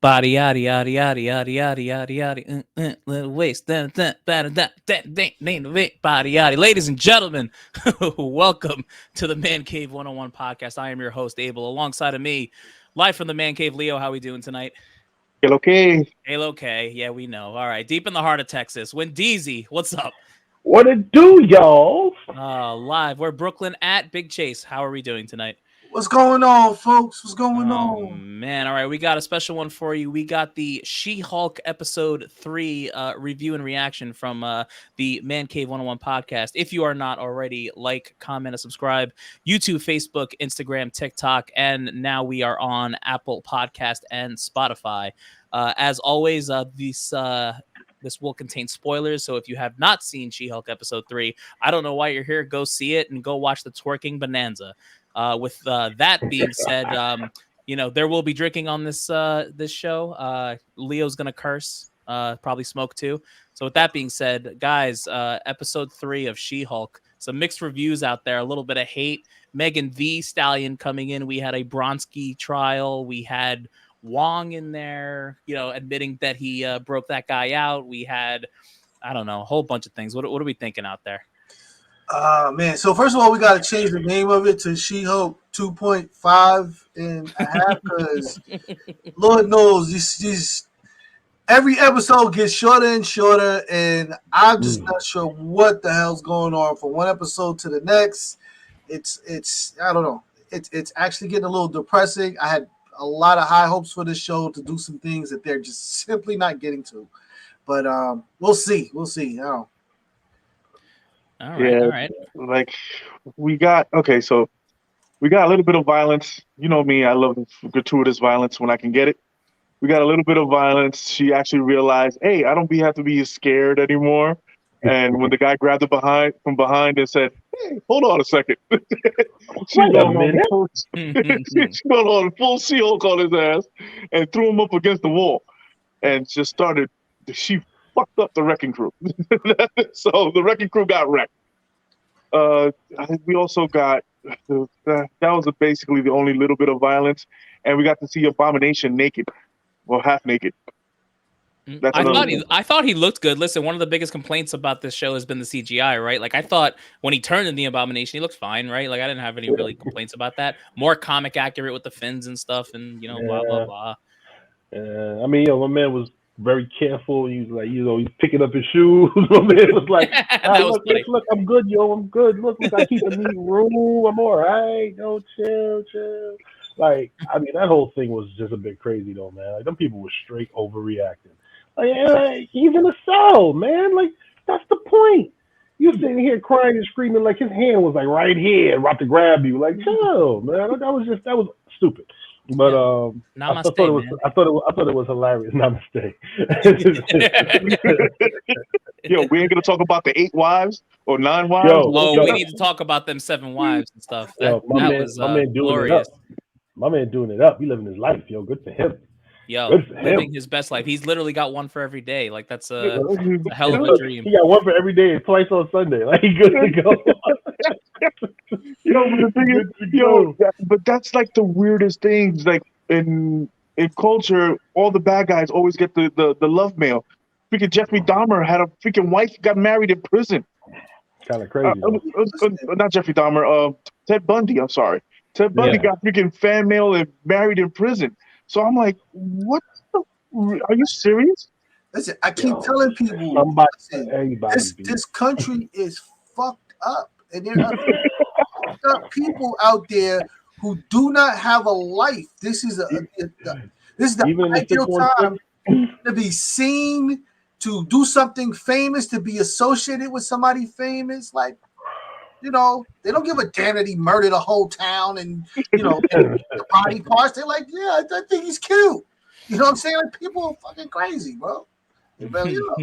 Body yada yada yada yada yada yada yada little waist body yada. Ladies and gentlemen, welcome to the Man Cave 101 podcast. I am your host Abel, alongside of me, live from the Man Cave. Leo, how we doing tonight? Okay. Halo K, yeah, we know. All right, deep in the heart of Texas. Wendeezy, what's up? What it do, y'all? Live. We're Brooklyn at Big Chase. How are we doing tonight? What's going on, folks? What's going Oh, on? man. All right. We got a special one for you. We got the She-Hulk episode 3 review and reaction from the Mancave101 podcast. If you are not already, like, comment, and subscribe. YouTube, Facebook, Instagram, TikTok, and now we are on Apple Podcast and Spotify. As always, this will contain spoilers, so if you have not seen She-Hulk episode 3, I don't know why you're here. Go see it and go watch the twerking bonanza. With that being said, there will be drinking on this show. Leo's gonna curse, probably smoke too. So with that being said, guys, episode 3 of She-Hulk. Some mixed reviews out there, a little bit of hate. Megan Thee Stallion coming in. We had a Bronski trial. We had Wong in there, admitting that he broke that guy out. We had, I don't know, a whole bunch of things. What are we thinking out there? Man. So first of all, we got to change the name of it to She-Hulk 2.5 and a half because Lord knows this every episode gets shorter and shorter, and I'm just not sure what the hell's going on from one episode to the next. It's I don't know. It's actually getting a little depressing. I had a lot of high hopes for this show to do some things that they're just simply not getting to. But we'll see. We'll see. I don't know. All right. Like we got a little bit of violence. You know me, I love gratuitous violence when I can get it. We got a little bit of violence. She actually realized, hey, I don't have to be scared anymore. And when the guy grabbed her from behind and said, hey, hold on a second. She's going on full She-Hulk on his ass and threw him up against the wall and just she fucked up the wrecking crew. So the wrecking crew got wrecked. We also got that was basically the only little bit of violence, and we got to see Abomination naked, well, half naked. I thought he looked good. Listen, one of the biggest complaints about this show has been the CGI, right? Like I thought when he turned in the Abomination, he looked fine, right? Like I didn't have any really complaints about that. More comic accurate with the fins and stuff, and blah blah blah. I mean, my man was very careful. He was like, he's picking up his shoes. My man was like, look, I'm good, yo, I'm good. Look, I keep a neat room. I'm all right. Yo, chill. Like, I mean, that whole thing was just a bit crazy, though, man. Like, them people were straight overreacting. Like, he's in a cell, man. Like, that's the point. You're sitting here crying and screaming like his hand was like right here, about to grab you. Like, chill, man. That was stupid. But I thought it was hilarious. Namaste. Yo, we ain't gonna talk about the 8 wives or 9 wives. We need to talk about them 7 wives and stuff. My man glorious. My man doing it up. He living his life, yo. Good for him. Living his best life. He's literally got one for every day. Like that's a hell of a dream. He got one for every day and twice on Sunday. Like he good to go. But that's like the weirdest things. Like in culture, all the bad guys always get the love mail. Freaking Jeffrey Dahmer had a freaking wife, got married in prison. Kind of crazy. Not Jeffrey Dahmer. Ted Bundy. I'm sorry. Ted Bundy got freaking fan mail and married in prison. So I'm like, what? Are you serious? Listen, I keep telling people, this country is fucked up, and there are fucked up people out there who do not have a life. This is the ideal time to be seen, to do something famous, to be associated with somebody famous, like. They don't give a damn that he murdered a whole town and, the body parts. They're like, yeah, I think he's cute. You know what I'm saying? Like, people are fucking crazy, bro. They really are.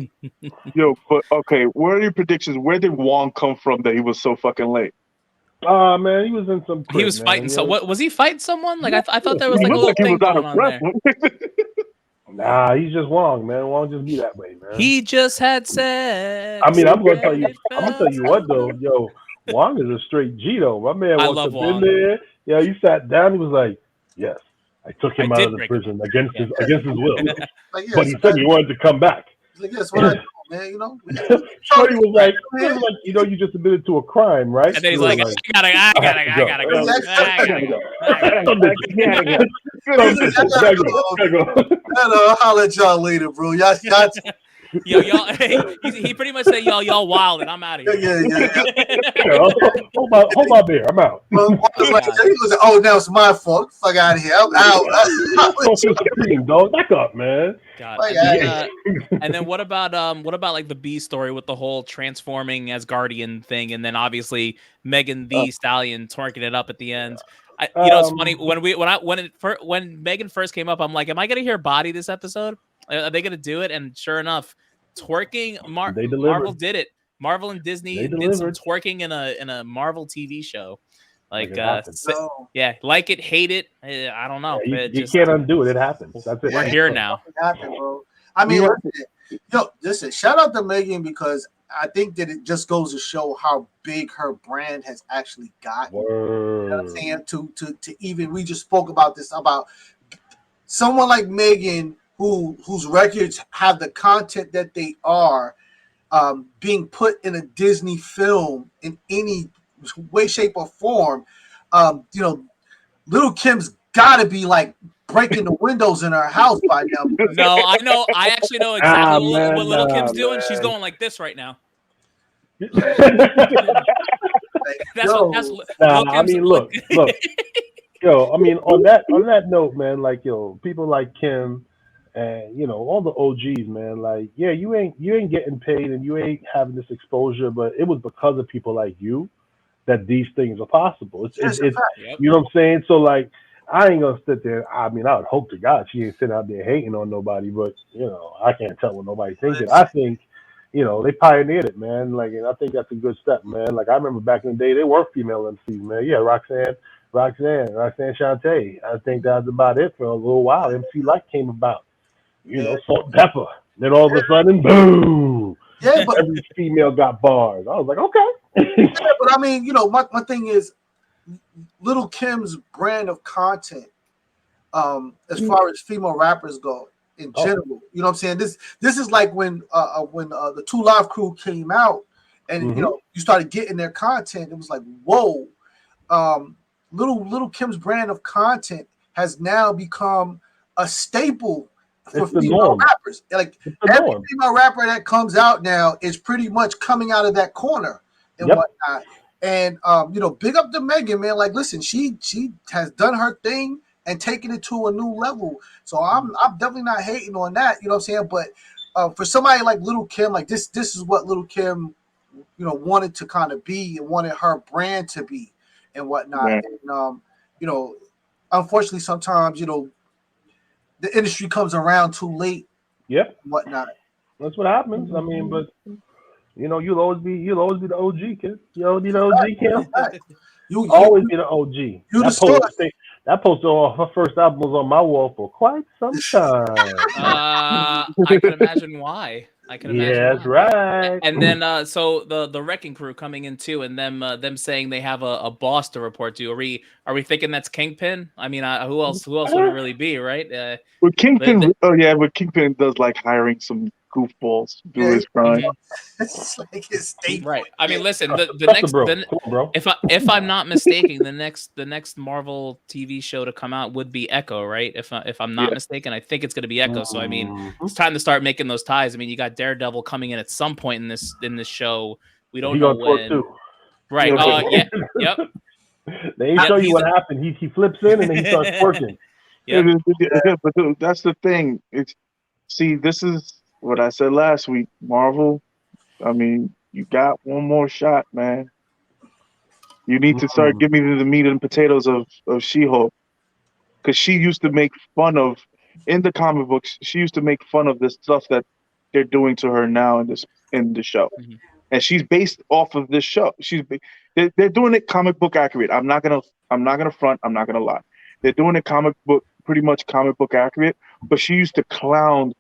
Yo, but okay, what are your predictions? Where did Wong come from that he was so fucking late? Man, he was in some. He was fighting. So what was he fighting someone? Like I thought there was like a little thing going on there. Nah, he's just Wong, man. Wong just be that way, man. He just had sex. I mean, I'm gonna tell you what though, yo. Wong is a straight G though. My man walked up in there. Yeah, he sat down. He was like, "Yes, I took him out of the prison against his will. Like, but he said he wanted to come back. Like, yes, what I do, man, you know. Shorty was like, you know, you just admitted to a crime, right? And then he's like, I gotta go. I'll holler at y'all later, bro. Y'all y'all. He pretty much said, y'all wild, and I'm out of here. Yeah. Hold my beer. I'm out. He was like, oh, now it's my fault. Fuck out of here. I'm out. Dog, back up, man. God. And then what about like the B story with the whole transforming as Guardian thing, and then obviously Megan Thee Stallion twerking it up at the end. It's funny when Megan first came up, I'm like, am I gonna hear Body this episode? Are they gonna do it? And sure enough, twerking. Marvel did it. Marvel and Disney did some twerking in a Marvel TV show. Like like it, hate it. I don't know. Yeah, you can't undo it. It happens. That's it. We're here now. Bro. I mean, listen. Shout out to Megan, because I think that it just goes to show how big her brand has actually gotten. You know what I'm saying? To even, we just spoke about this, about someone like Megan, whose records have the content that they are, being put in a Disney film in any way, shape, or form. Little Kim's got to be like breaking the windows in her house by now. No, I know. I actually know exactly what Little Kim's doing. She's going like this right now. Look. Yo, I mean, on that note, man, like, people like Kim and all the OGs, man, like, yeah, you ain't getting paid and you ain't having this exposure, but it was because of people like you that these things are possible. It's you know what I'm saying? So, like, I ain't gonna sit there. I mean, I would hope to God she ain't sitting out there hating on nobody, but I can't tell what nobody's thinking. I think, they pioneered it, man. Like, and I think that's a good step, man. Like, I remember back in the day, they were female MCs, man. Yeah, Roxanne Shante. I think that was about it for a little while. MC Light came about, Salt and Pepper. Then all of a sudden, boom. Yeah, but every female got bars. I was like, okay. But I mean, my thing is, Little Kim's brand of content, as far as female rappers go in general, you know what I'm saying? This is like when the Two Live Crew came out, and you started getting their content. It was like, whoa. Little Kim's brand of content has now become a staple for female rappers. Like, every female rapper that comes out now is pretty much coming out of that corner and whatnot. And big up to Megan, man. Like, listen, she has done her thing and taken it to a new level. So I'm definitely not hating on that. You know what I'm saying? But for somebody like Little Kim, like this is what Little Kim, wanted to kind of be and wanted her brand to be and whatnot. Yeah. And unfortunately, sometimes the industry comes around too late. Yep. And whatnot. That's what happens. I mean, but you'll always be the OG, kid. You'll be the OG, kid. You always be the OG. That poster on her first album was on my wall for quite some time. I can imagine why. That's right. And then so the Wrecking Crew coming in too, and them saying they have a boss to report to. Are we thinking that's Kingpin? I mean, who else would it really be, right? With Kingpin, but Kingpin does like hiring some goofballs to do his crime. It's like his state, right? I mean, listen, if I'm not mistaken, the next Marvel TV show to come out would be Echo, right? If I'm not mistaken, I think it's going to be Echo. So I mean, it's time to start making those ties. I mean, you got Daredevil coming in at some point in this show. We don't know when. Right? Yep. They ain't show you what happened. He flips in and then he starts working. Yeah, but that's the thing. This is what I said last week. Marvel, I mean, you got one more shot, man. You need to start giving me the meat and potatoes of She-Hulk, because she used to make fun of, in the comic books, she used to make fun of the stuff that they're doing to her now in the show, and she's based off of this show. They're doing it comic book accurate. I'm not gonna front. I'm not gonna lie. They're doing it pretty much comic book accurate. But she used to clown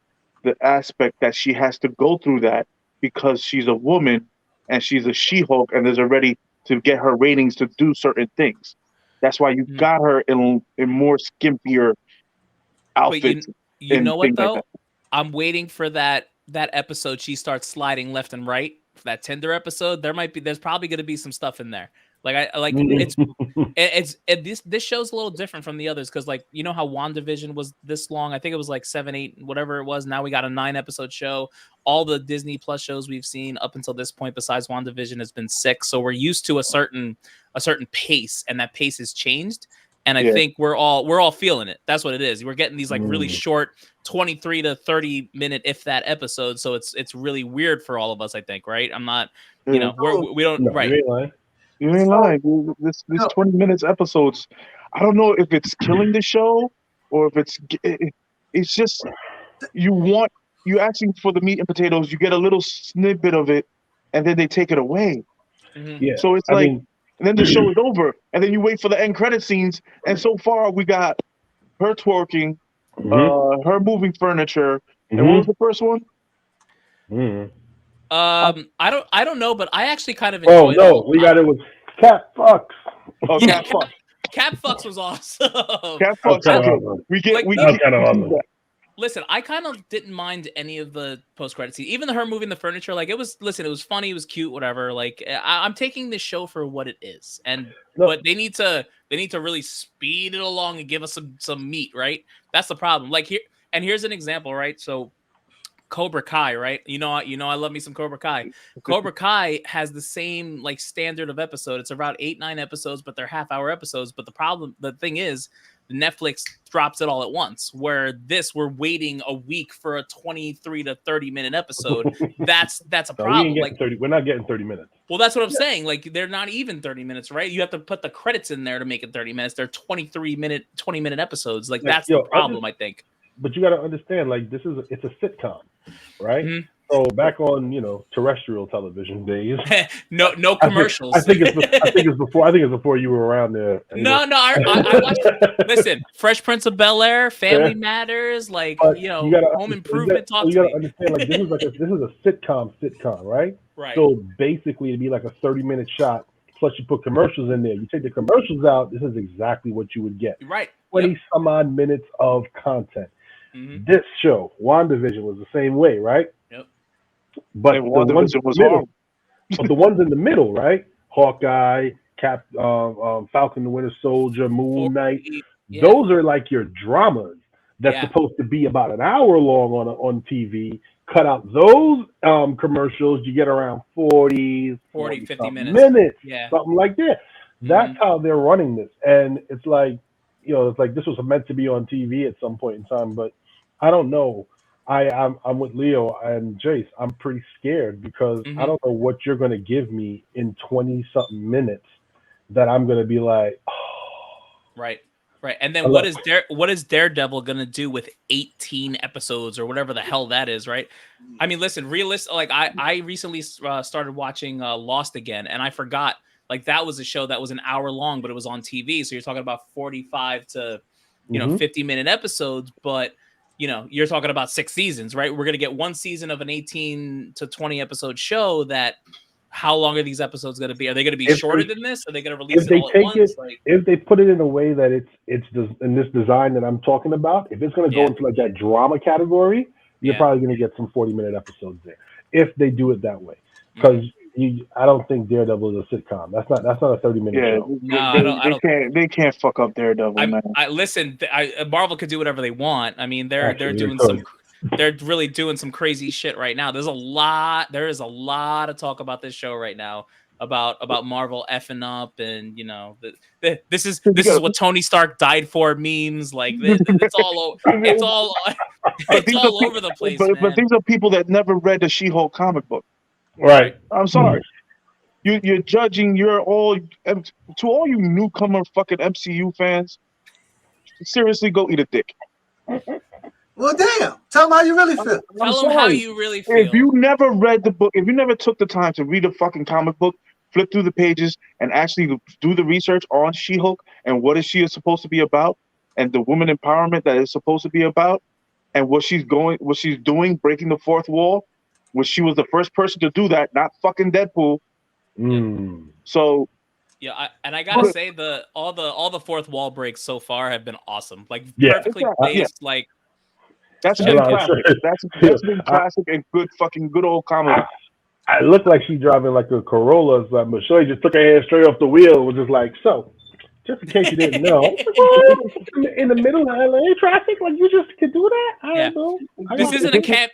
the aspect that she has to go through that because she's a woman and she's a She-Hulk, and there's already to get her ratings to do certain things. That's why you got her in more skimpier outfits. You know what though? Like I'm waiting for that episode. She starts sliding left and right. For that Tinder episode, there's probably going to be some stuff in there. Like this show's a little different from the others because like you know how WandaVision was this long. I think it was like 7, 8, whatever it was. Now we got a 9-episode show. All the Disney Plus shows we've seen up until this point, besides WandaVision, has been 6. So we're used to a certain pace, and that pace has changed. And I think we're all feeling it. That's what it is. We're getting these like really short 23 to 30 minute, if that, episode. So it's really weird for all of us, I think, right? I'm not, we don't, right. You ain't lying. This 20 minutes episodes, I don't know if it's killing the show or if it's just, you asking for the meat and potatoes, you get a little snippet of it and then they take it away. Mm-hmm. Yeah. So it's and then the show is over, and then you wait for the end credit scenes. And so far, we got her twerking, her moving furniture, and what was the first one? I don't know, but I actually kind of enjoyed it. Oh no, we got it with Cat Fucks. Oh, Cat Fucks. Cat Fucks was awesome. Cat Fucks. Okay. We get that. Listen, I kind of didn't mind any of the post-credit scenes, even her moving the furniture. Like it was funny, it was cute, whatever. Like I'm taking this show for what it is, but they need to really speed it along and give us some meat, right? That's the problem. Like here's an example, right? So Cobra Kai, right? You know, I love me some Cobra Kai. Cobra Kai has the same like standard of episode. It's about 8, 9 episodes, but they're half-hour episodes. But the thing is, Netflix drops it all at once. Where we're waiting a week for a 23 to 30 minute episode. That's a problem. We're not getting 30 minutes. Well, that's what I'm saying. Like they're not even 30 minutes, right? You have to put the credits in there to make it 30 minutes. They're 20 minute episodes. Like that's the problem, I think. But you got to understand, like it's a sitcom, right? Mm-hmm. So back on terrestrial television days, no commercials. I think it's before you were around there. No, I watched. Listen, Fresh Prince of Bel-Air, Family Matters, like Home Improvement. You got to understand, like this is a sitcom, right? Right. So basically, it'd be like a 30-minute shot. Plus, you put commercials in there. You take the commercials out. This is exactly what you would get. Right. 20 some odd minutes of content. Mm-hmm. This show, WandaVision, was the same way, right? Yep. But the ones in the middle, right? Hawkeye, Falcon the Winter Soldier, Moon Knight. Yeah. Those are like your dramas that's supposed to be about an hour long on TV. Cut out those commercials, you get around 40 50 minutes. Yeah. Something like that. That's how they're running this. And it's like, it's like this was meant to be on TV at some point in time, but I don't know. I'm with Leo and Jace. I'm pretty scared because I don't know what you're going to give me in 20-something minutes that I'm going to be like, oh. Right. And then what is Daredevil going to do with 18 episodes or whatever the hell that is, right? I mean, listen, realistic. Like I recently started watching Lost again, and I forgot. Like that was a show that was an hour long, but it was on TV. So you're talking about 45 to 50-minute episodes, but you're talking about 6 seasons, right? We're gonna get 1 season of an 18 to 20 episode show. That how long are these episodes gonna be? Are they gonna be shorter than this? Are they gonna release it all at once? If they put it in a way that it's in this design that I'm talking about, if it's gonna go into like that drama category, you're probably gonna get some 40-minute episodes there. If they do it that way, because I don't think Daredevil is a sitcom. That's not a 30-minute show. No, they can't fuck up Daredevil, man. Listen, Marvel could do whatever they want. I mean, they're really doing some crazy shit right now. There is a lot of talk about this show right now about Marvel effing up, and this is what Tony Stark died for memes. Like it's all over the place. But these are people that never read the She-Hulk comic book. Right. I'm sorry. You're judging. You're all to all you newcomer fucking MCU fans. Seriously, go eat a dick. Well, damn. Tell them how you really feel. Tell them how you really feel. If you never read the book, if you never took the time to read a fucking comic book, flip through the pages, and actually do the research on She-Hulk and what she is supposed to be about, and the woman empowerment that is supposed to be about, and what she's doing, breaking the fourth wall. Which she was the first person to do that, not fucking Deadpool. Mm. So Yeah, I gotta say all the fourth wall breaks so far have been awesome. Like perfectly placed. Like that's been classic. That's been classic and good old comedy. I look like she's driving like a Corolla, so I'm sure he just took her hand straight off the wheel. Was just like, so, just in case you didn't know, in the middle of LA traffic, like you just could do that. I don't know.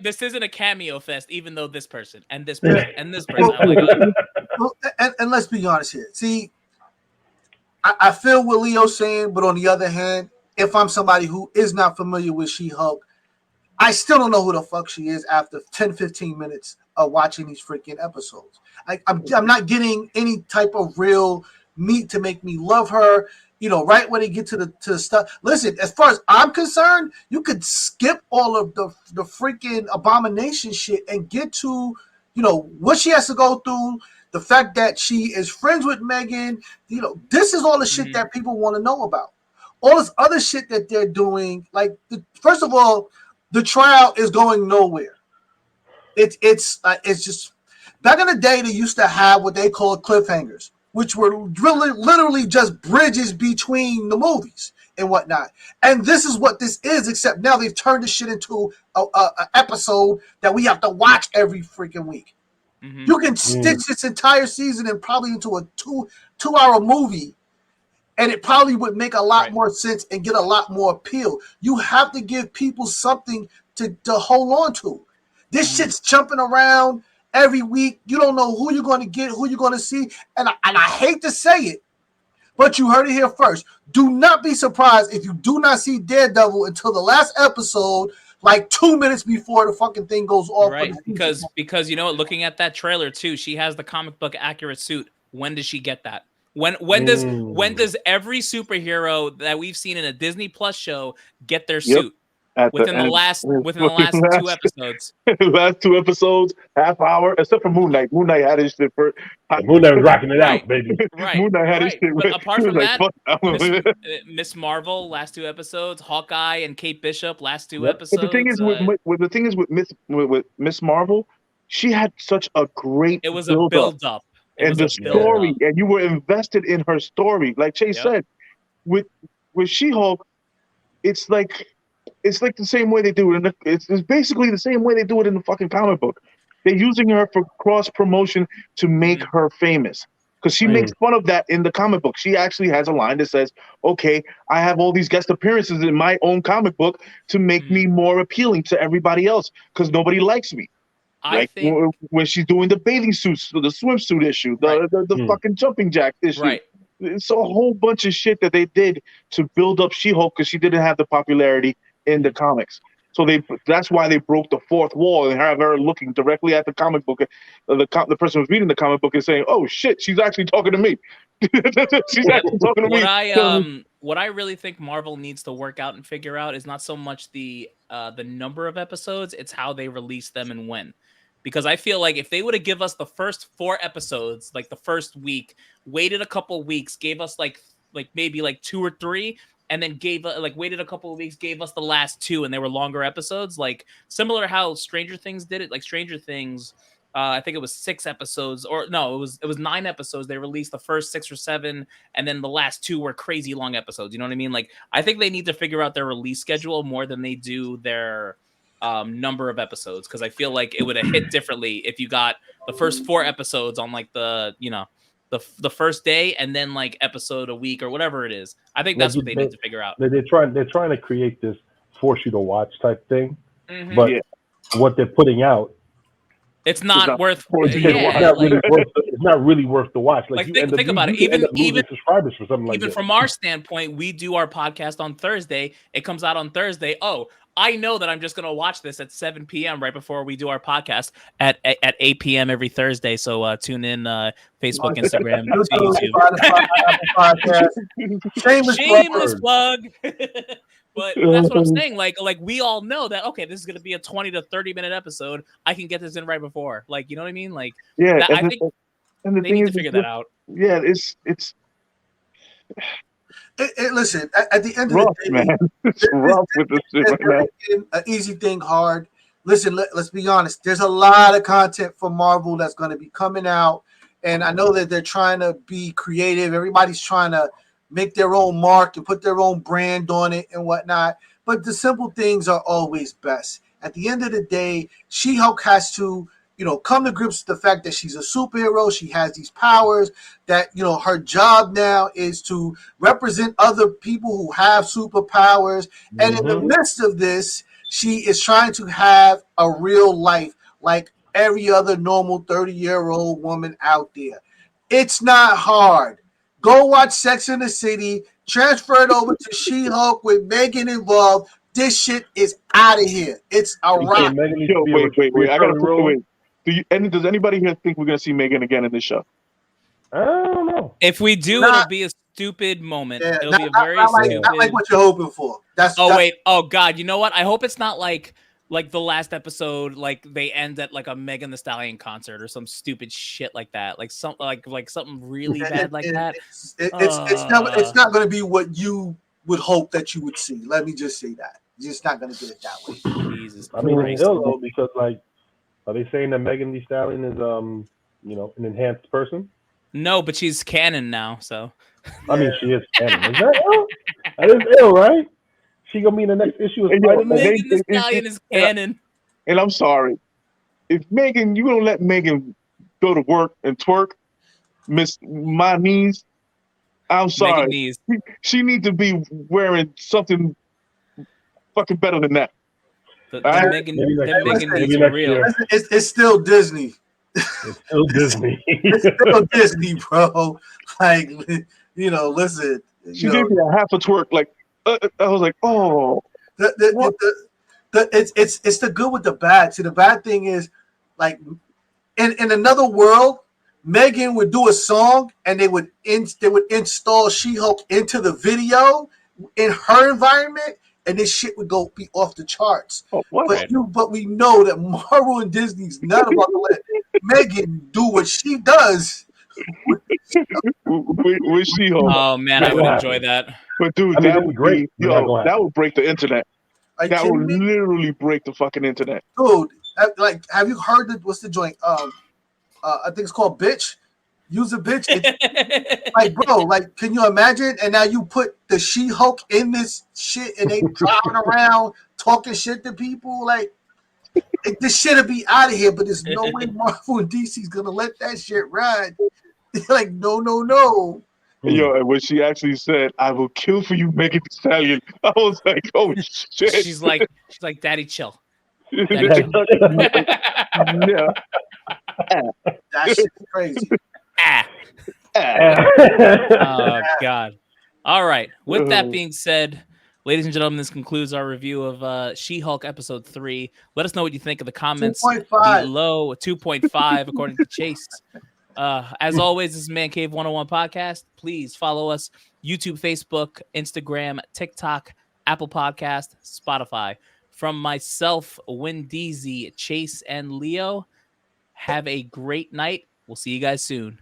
This isn't a cameo fest, even though this person and this person and this person. I'm like, and let's be honest here. See, I feel what Leo's saying, but on the other hand, if I'm somebody who is not familiar with She-Hulk, I still don't know who the fuck she is after 10, 15 minutes of watching these freaking episodes. I'm not getting any type of real meat to make me love her. You know, right when they get to the stuff. Listen, as far as I'm concerned, you could skip all of the freaking abomination shit and get to, you know, what she has to go through. The fact that she is friends with Megan, you know, this is all the shit that people want to know about. All this other shit that they're doing, like, first of all, the trial is going nowhere. It's just back in the day they used to have what they called cliffhangers, which were really literally just bridges between the movies and whatnot. And this is what this is, except now they've turned this shit into a episode that we have to watch every freaking week. You can stitch this entire season and probably into a two-hour movie, and it probably would make a lot more sense and get a lot more appeal. You have to give people something to hold on to. This shit's jumping around every week. You don't know who you're going to get, who you're going to see. And I hate to say it, but you heard it here first. Do not be surprised if you do not see Daredevil until the last episode, like 2 minutes before the fucking thing goes off. Right, because you know what, looking at that trailer too, she has the comic book accurate suit. When does she get that? When does every superhero that we've seen in a Disney Plus show get their suit? Within the last 2 episodes. Last 2 episodes, half hour, except for Moon Knight. Moon Knight had his shit first. Moon Knight was rocking it out, baby. Moon Knight had his shit. But apart from that, Miss Marvel, last 2 episodes, Hawkeye and Kate Bishop, last 2 episodes. But the thing is with Miss Marvel, she had such a great a build up. And the story, and you were invested in her story. Like Chase said, with She-Hulk, it's like the same way they do it. It's basically the same way they do it in the fucking comic book. They're using her for cross promotion to make her famous. Because she makes fun of that in the comic book. She actually has a line that says, okay, I have all these guest appearances in my own comic book to make me more appealing to everybody else because nobody likes me. Like when she's doing the bathing suits, the swimsuit issue, the fucking jumping jack issue. Right. It's a whole bunch of shit that they did to build up She-Hulk because she didn't have the popularity in the comics. So that's why they broke the fourth wall and have her looking directly at the comic book. The person who's reading the comic book is saying, "Oh shit, she's actually talking to me." She's actually talking to me. What I really think Marvel needs to work out and figure out is not so much the number of episodes; it's how they release them and when. Because I feel like if they would have give us the first 4 episodes, like the first week, waited a couple weeks, gave us like maybe 2 or 3, and then waited a couple of weeks, gave us the last 2, and they were longer episodes, like similar to how Stranger Things did it. Like Stranger Things, I think it was 6 episodes, or no, it was 9 episodes. They released the first 6 or 7, and then the last 2 were crazy long episodes. You know what I mean? Like I think they need to figure out their release schedule more than they do their number of episodes, because I feel like it would have hit differently if you got the first 4 episodes on like the first day and then like episode a week or whatever it is. I think that's what they need to figure out. They're trying to create this force you to watch type thing, but what they're putting out, it's not worth. It's not really worth the watch. Like think about it. Even subscribers for something like even from our standpoint, we do our podcast on Thursday. It comes out on Thursday. Oh, I know that I'm just gonna watch this at 7 p.m. right before we do our podcast at 8 p.m. every Thursday. So tune in Facebook, Instagram, YouTube. Shameless plug. But that's what I'm saying. Like we all know that, okay, this is going to be a 20 to 30 minute episode. I can get this in right before. Like, you know what I mean? Like, I think they need to figure that out. Yeah, it's listen, at the end of the day, man. It's rough with this shit right now. An easy thing hard. Listen, let's be honest. There's a lot of content from Marvel that's going to be coming out, And I know that they're trying to be creative. Everybody's trying to make their own mark and put their own brand on it and whatnot. But the simple things are always best. At the end of the day, She-Hulk has to, come to grips with the fact that she's a superhero. She has these powers that, her job now is to represent other people who have superpowers. Mm-hmm. And in the midst of this, she is trying to have a real life like every other normal 30-year-old woman out there. It's not hard. Go watch Sex and the City, transfer it over to She-Hulk with Megan involved. This shit is out of here. It's a wrap. Wait. I gotta wait. Does anybody here think we're gonna see Megan again in this show? I don't know. If we do, it'll be a stupid moment. Yeah, it'll be a very stupid. I like what you're hoping for. Wait. Oh God. You know what? I hope it's not like the last episode, like they end at like a Megan Thee Stallion concert or some stupid shit like that, like something really bad like that. It's not going to be what you would hope that you would see. Let me just say that you're just not going to get it that way. Jesus, I mean, it's ill though, because like, are they saying that Megan Thee Stallion is an enhanced person? No, but she's canon now, so. I mean, she is canon. Is that ill? That is ill, right? She gonna be in the next issue of Spider-Man. Megan Thee Stallion is canon. And I'm sorry, if Megan, you don't let Megan go to work and twerk, miss my knees. I'm sorry. Knees. She needs to be wearing something fucking better than that. Megan knees are real. It's still Disney. It's still Disney. It's still Disney, bro. Like, listen. She gave me a half a twerk, like. I was like, oh, it's the good with the bad. See, the bad thing is, like, in another world, Megan would do a song and they would install She-Hulk into the video in her environment, and this shit would be off the charts. Oh, what? But we know that Marvel and Disney's not about to let Megan do what she does. With She-Hulk. Oh man, I would enjoy that. But dude, that would be great. That would break the internet. That would literally break the fucking internet. Dude, like, have you heard what's the joint? I think it's called Bitch. Use a bitch. Like, bro, like, can you imagine? And now you put the She-Hulk in this shit, and they driving around talking shit to people. Like, this shit'll be out of here. But there's no way Marvel and DC's gonna let that shit ride. Like, no. Yo, and when she actually said, "I will kill for you, Megan Thee Stallion," I was like, "Oh shit!" She's like, "Daddy, chill." Daddy, chill. Yeah. That shit's crazy. Oh God! All right. With that being said, ladies and gentlemen, this concludes our review of She-Hulk episode 3. Let us know what you think in the comments 2.5. below. 2.5 according to Chase. As always, this is Mancave101 Podcast. Please follow us: YouTube, Facebook, Instagram, TikTok, Apple Podcast, Spotify. From myself, Wendeezy, Chase, and Leo, have a great night. We'll see you guys soon.